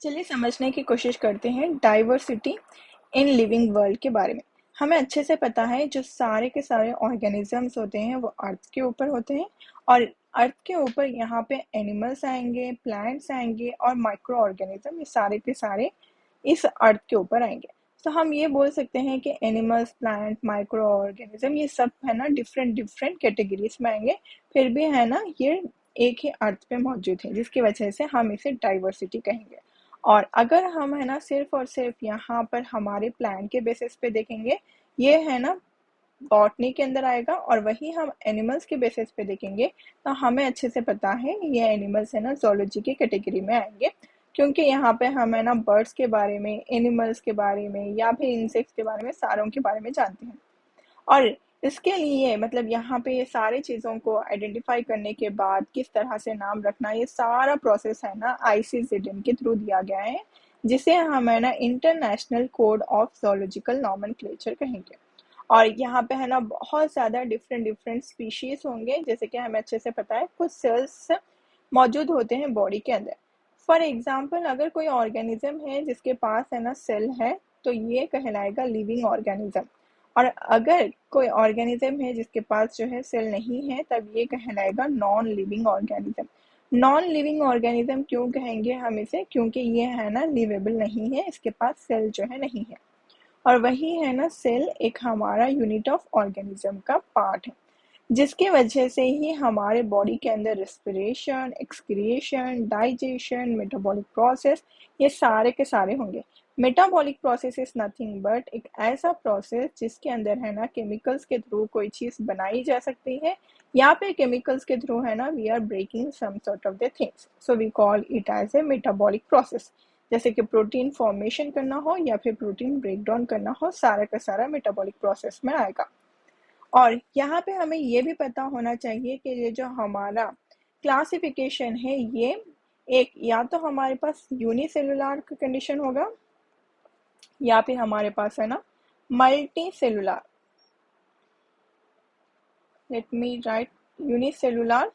चलिए समझने की कोशिश करते हैं डाइवर्सिटी इन लिविंग वर्ल्ड के बारे में। हमें अच्छे से पता है जो सारे के सारे ऑर्गेनिजम्स होते हैं वो अर्थ के ऊपर होते हैं और अर्थ के ऊपर यहाँ पे एनिमल्स आएंगे, प्लांट्स आएंगे और माइक्रो ऑर्गेनिज्म, ये सारे के सारे इस अर्थ के ऊपर आएंगे। तो हम ये बोल सकते हैं कि एनिमल्स, प्लांट, माइक्रो ऑर्गेनिज्म ये सब है ना डिफरेंट डिफरेंट कैटेगरीज में आएंगे, फिर भी है ना ये एक ही अर्थ पे मौजूद है, जिसकी वजह से हम इसे डाइवर्सिटी कहेंगे। और अगर हम है ना सिर्फ और सिर्फ यहाँ पर हमारे प्लान के बेसिस पे देखेंगे, ये है ना बॉटनी के अंदर आएगा, और वही हम एनिमल्स के बेसिस पे देखेंगे तो हमें अच्छे से पता है ये एनिमल्स है ना जोलॉजी की कैटेगरी में आएंगे, क्योंकि यहाँ पे हम है ना बर्ड्स के बारे में, एनिमल्स के बारे में या फिर इंसेक्ट्स के बारे में, सारों के बारे में जानते हैं। और इसके लिए मतलब यहाँ पे ये सारी चीज़ों को आइडेंटिफाई करने के बाद किस तरह से नाम रखना, ये सारा प्रोसेस है ना आईसीजेडएन के थ्रू दिया गया है, जिसे हम है ना international code of zoological nomenclature कहेंगे। और यहाँ पे है ना बहुत ज़्यादा डिफरेंट डिफरेंट स्पीशीज होंगे, जैसे कि हमें अच्छे से पता है कुछ सेल्स मौजूद होते हैं बॉडी के अंदर। फॉर एग्जाम्पल अगर कोई ऑर्गेनिज्म है जिसके पास है ना सेल है, तो ये कहलाएगा लिविंग ऑर्गेनिज्म। और अगर कोई ऑर्गेनिज्म है जिसके पास जो है सेल नहीं है, तब ये कहलाएगा non living organism. Non living organism क्यों कहेंगे हम इसे? क्योंकि ये है ना लिवेबल नहीं है, इसके पास सेल जो है नहीं है। और वही है ना सेल एक हमारा यूनिट ऑफ ऑर्गेनिज्म का पार्ट है, जिसकी वजह से ही हमारे बॉडी के अंदर respiration, excretion, digestion, metabolic process, ये सारे के सारे होंगे। Metabolic process is nothing but एक ऐसा प्रोसेस जिसके अंदर है ना केमिकल्स के थ्रू कोई चीज बनाई जा सकती है, या फिर केमिकल्स के थ्रू है ना we are breaking some sort of the things, so we call it as a metabolic process. जैसे कि प्रोटीन फॉर्मेशन करना हो या फिर प्रोटीन ब्रेक डाउन करना हो, सारा का सारा मेटाबॉलिक प्रोसेस में आएगा। और यहाँ पे हमें ये भी पता होना चाहिए कि ये जो हमारा क्लासिफिकेशन है, ये एक या तो हमारे पास यूनिसेलुलर कंडीशन होगा, या फिर हमारे पास है ना multi cellular. Let me right unicellular,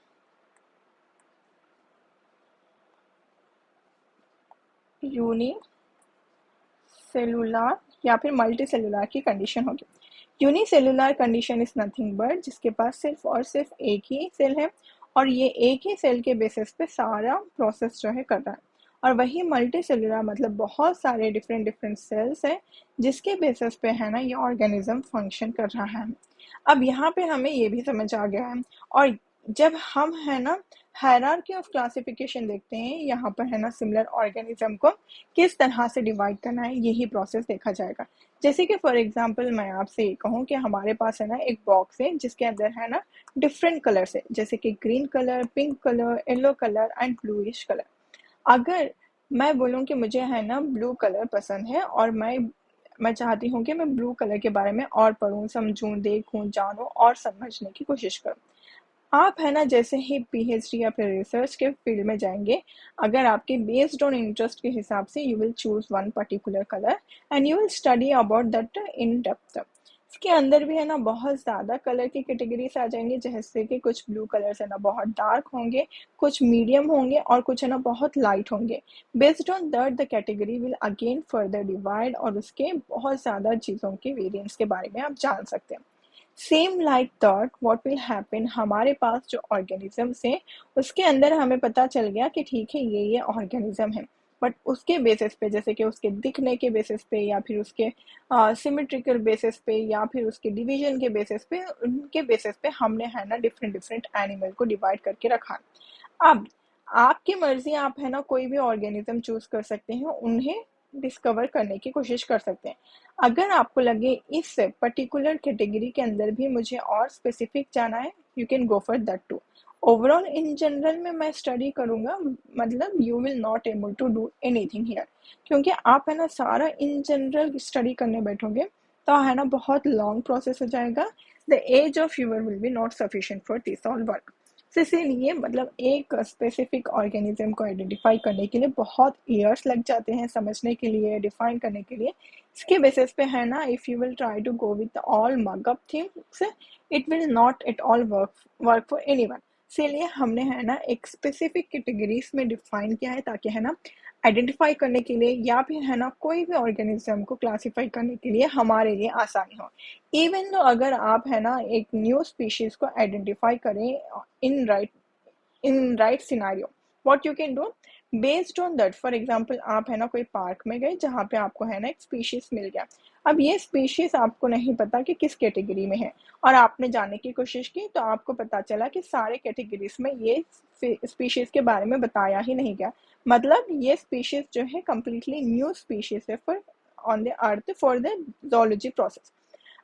unicellular या फिर मल्टी सेलुलर की कंडीशन होगी। Unicellular condition is nothing but जिसके पास सिर्फ और सिर्फ एक ही सेल है, और ये एक ही सेल के बेसिस पे सारा प्रोसेस जो है कर रहा है। और वही मल्टी सेलुलर मतलब बहुत सारे डिफरेंट डिफरेंट सेल्स हैं जिसके बेसिस पे है ना ये ऑर्गेनिज्म फंक्शन कर रहा है। अब यहाँ पे हमें ये भी समझ आ गया है। और जब हम है ना हायरार्की ऑफ क्लासिफिकेशन देखते हैं, यहाँ पर है ना सिमिलर ऑर्गेनिज्म को किस तरह से डिवाइड करना है, यही प्रोसेस देखा जाएगा। जैसे कि फॉर एग्जांपल मैं आपसे ये कहूँ कि हमारे पास है ना एक बॉक्स है जिसके अंदर है ना डिफरेंट कलर्स है, जैसे कि green colour, pink colour, yellow colour and bluish colour. अगर मैं बोलूँ कि मुझे है ना ब्लू कलर पसंद है, और मैं चाहती हूँ कि मैं ब्लू कलर के बारे में और पढूं, समझूं, देखूं, जानूं और समझने की कोशिश करूं। आप है ना जैसे ही पीएचडी या फिर रिसर्च के फील्ड में जाएंगे, अगर आपके बेस्ड ऑन इंटरेस्ट के हिसाब से you will choose one particular colour and you will study about that in depth. इसके अंदर भी है ना बहुत ज़्यादा कलर की कैटेगरीज आ जाएंगी, जैसे कि कुछ ब्लू कलर्स है ना बहुत डार्क होंगे, कुछ मीडियम होंगे और कुछ है ना बहुत लाइट होंगे। Based on that the category will again further divide, और उसके बहुत ज़्यादा चीज़ों के वेरिएंट्स के बारे में आप जान सकते हैं। Same like that what will happen, हमारे पास जो ऑर्गेनिजम्स है उसके अंदर हमें पता चल गया कि ठीक है ये ऑर्गेनिज्म है, बट उसके बेसिस पे, जैसे कि उसके दिखने के बेसिस पे या फिर उसके सिमेट्रिकल बेसिस पे या फिर उसके डिवीजन के बेसिस पे, उनके बेसिस पे हमने है ना डिफरेंट डिफरेंट एनिमल को डिवाइड करके रखा। अब आपकी मर्जी, आप है ना कोई भी ऑर्गेनिज्म चूज कर सकते हैं, उन्हें डिस्कवर करने की कोशिश कर सकते हैं। अगर आपको लगे इस पर्टिकुलर कैटेगरी के अंदर भी मुझे और स्पेसिफिक जाना है, you can go for that too. Overall in general में मैं स्टडी करूंगा, मतलब you will not able to do anything here, क्योंकि आप है ना सारा इन जनरल स्टडी करने बैठोगे तो है ना बहुत लॉन्ग प्रोसेस हो जाएगा। The age of your will be not sufficient for this all work. तो इसीलिए मतलब एक स्पेसिफिक ऑर्गेनिज्म को आइडेंटिफाई करने के लिए बहुत ईयर्स लग जाते हैं, समझने के लिए, डिफाइन करने के लिए। इसके बेसिस पे है ना if you will try to go with all mug up things, it will not at all work for anyone. इसीलिए हमने है ना एक स्पेसिफिक कैटेगरीज में डिफाइन किया है, ताकि है ना आइडेंटिफाई करने के लिए या फिर है ना कोई भी ऑर्गेनिज्म को क्लासिफाई करने के लिए हमारे लिए आसानी हो। इवन तो अगर आप है ना एक न्यू स्पीशीज को आइडेंटिफाई करें in right scenario, what you can do based on that. For example आप है ना कोई पार्क में गए जहाँ पे आपको है ना एक स्पीशीज मिल गया। अब ये स्पीशीज आपको नहीं पता कि किस कैटेगरी में है, और आपने जानने की कोशिश की तो आपको पता चला कि सारे कैटेगरीज में ये स्पीशीज के बारे में बताया ही नहीं गया। मतलब ये स्पीशीज जो है कम्प्लीटली न्यू स्पीशीज है for on the earth for the zoology process.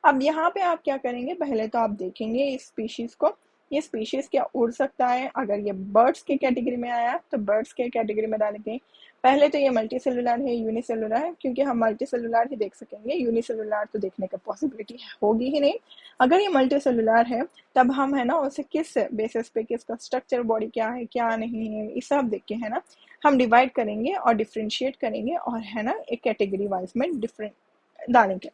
अब यहाँ पे आप क्या करेंगे, पहले तो आप देखेंगे इस स्पीशीज को, ये स्पीशीज क्या उड़ सकता है। अगर ये बर्ड्स की कैटेगरी में आया तो बर्ड्स के कैटेगरी में डालेंगे। पहले तो ये मल्टी सेलुलर है, यूनिसेलुलर है, क्योंकि हम मल्टी सेलुलर ही देख सकेंगे, यूनिसेलुलर तो देखने का पॉसिबिलिटी होगी ही नहीं। अगर ये मल्टी सेलुलर है तब हम है ना उसे किस बेसिस पे, किसका स्ट्रक्चर बॉडी क्या है क्या नहीं है, ये सब देख के है ना हम डिवाइड करेंगे और डिफ्रेंशिएट करेंगे, और है ना एक कैटेगरी वाइज में डिफरेंट डालेंगे,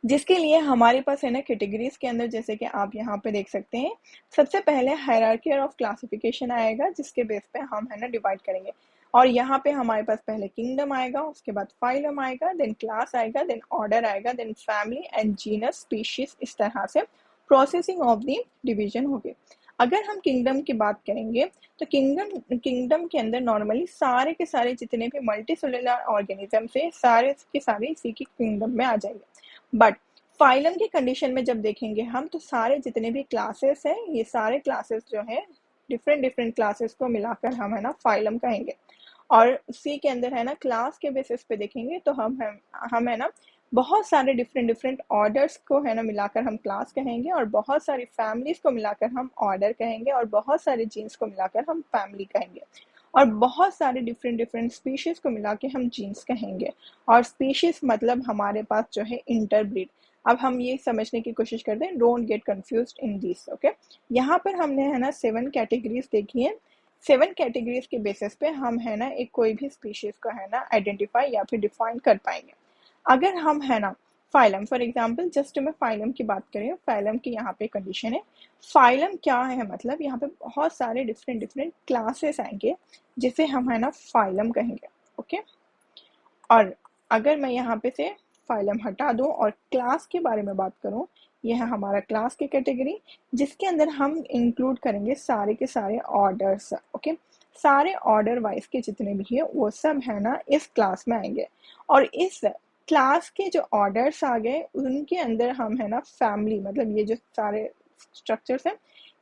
जिसके लिए हमारे पास है ना कैटेगरीज के अंदर, जैसे कि आप यहाँ पे देख सकते हैं, सबसे पहले हायरार्की ऑफ क्लासिफिकेशन आएगा, जिसके बेस पे हम है ना डिवाइड करेंगे। और यहाँ पे हमारे पास पहले किंगडम आएगा, उसके बाद फाइलम आएगा, देन क्लास आएगा, देन ऑर्डर आएगा, then family and genus species. इस तरह से प्रोसेसिंग ऑफ द डिवीजन होगी। अगर हम किंगडम की बात करेंगे तो किंगडम के अंदर नॉर्मली सारे के सारे जितने भी मल्टी सेलुलर ऑर्गेनिज्म है सारे के सारे इसी की किंगडम में आ जाएंगे। बट फाइलम की कंडीशन में जब देखेंगे हम तो सारे जितने भी क्लासेस हैं, ये सारे क्लासेस जो है डिफरेंट डिफरेंट क्लासेस को मिलाकर हम है ना फाइलम कहेंगे। और सी के अंदर है ना क्लास के बेसिस पे देखेंगे तो हम है ना बहुत सारे डिफरेंट डिफरेंट ऑर्डर्स को है ना मिलाकर हम क्लास कहेंगे, और बहुत सारी फैमिलीज को मिलाकर हम ऑर्डर कहेंगे, और बहुत सारे जीन्स को मिलाकर हम फैमिली कहेंगे, और बहुत सारे डिफरेंट डिफरेंट स्पीशीज को मिला के हम जीन्स कहेंगे। और स्पीशीज मतलब हमारे पास जो है इंटरब्रीड। अब हम ये समझने की कोशिश करते हैं, don't get confused in this, okay. यहाँ पर हमने है ना 7 कैटेगरीज देखी है। 7 कैटेगरीज के बेसिस पे हम है ना एक कोई भी स्पीशीज को है ना आइडेंटिफाई या फिर डिफाइन कर पाएंगे। अगर हम है ना फाइलम, फॉर एग्जाम्पल जस्ट मैं फाइलम की बात करें, फाइलम की यहाँ पे कंडीशन है। फाइलम क्या है, मतलब यहाँ पे बहुत सारे डिफरेंट डिफरेंट क्लासेस आएंगे जिसे हम है ना फाइलम कहेंगे, ओके। और अगर मैं यहाँ पे से फाइलम हटा दूं और क्लास के बारे में बात करूं, यह है हमारा क्लास की कैटेगरी, जिसके अंदर हम इंक्लूड करेंगे सारे के सारे ऑर्डर्स, ओके। सारे ऑर्डर वाइज के जितने भी है वो सब है ना इस क्लास में आएंगे। और इस क्लास के जो ऑर्डर्स आ गए उनके अंदर हम है ना फैमिली, मतलब ये जो सारे स्ट्रक्चर्स हैं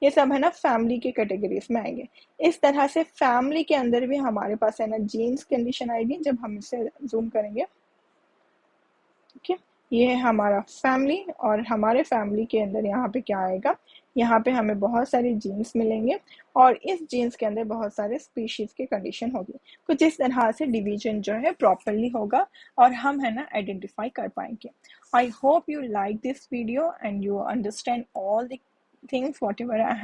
ये सब है ना फैमिली के कैटेगरीज में आएंगे। इस तरह से फैमिली के अंदर भी हमारे पास है ना जीन्स कंडीशन आएगी जब हम इसे जूम करेंगे, ओके। ये है हमारा फैमिली, और हमारे फैमिली के अंदर यहाँ पे क्या आएगा, यहाँ पे हमें बहुत सारे जीन्स मिलेंगे, और इस जीन्स के अंदर बहुत सारे स्पीशीज की कंडीशन होगी। कुछ इस तरह से डिवीजन जो है प्रॉपरली होगा और हम है ना आइडेंटिफाई कर पाएंगे। I hope you like this video and you understand all the things whatever I have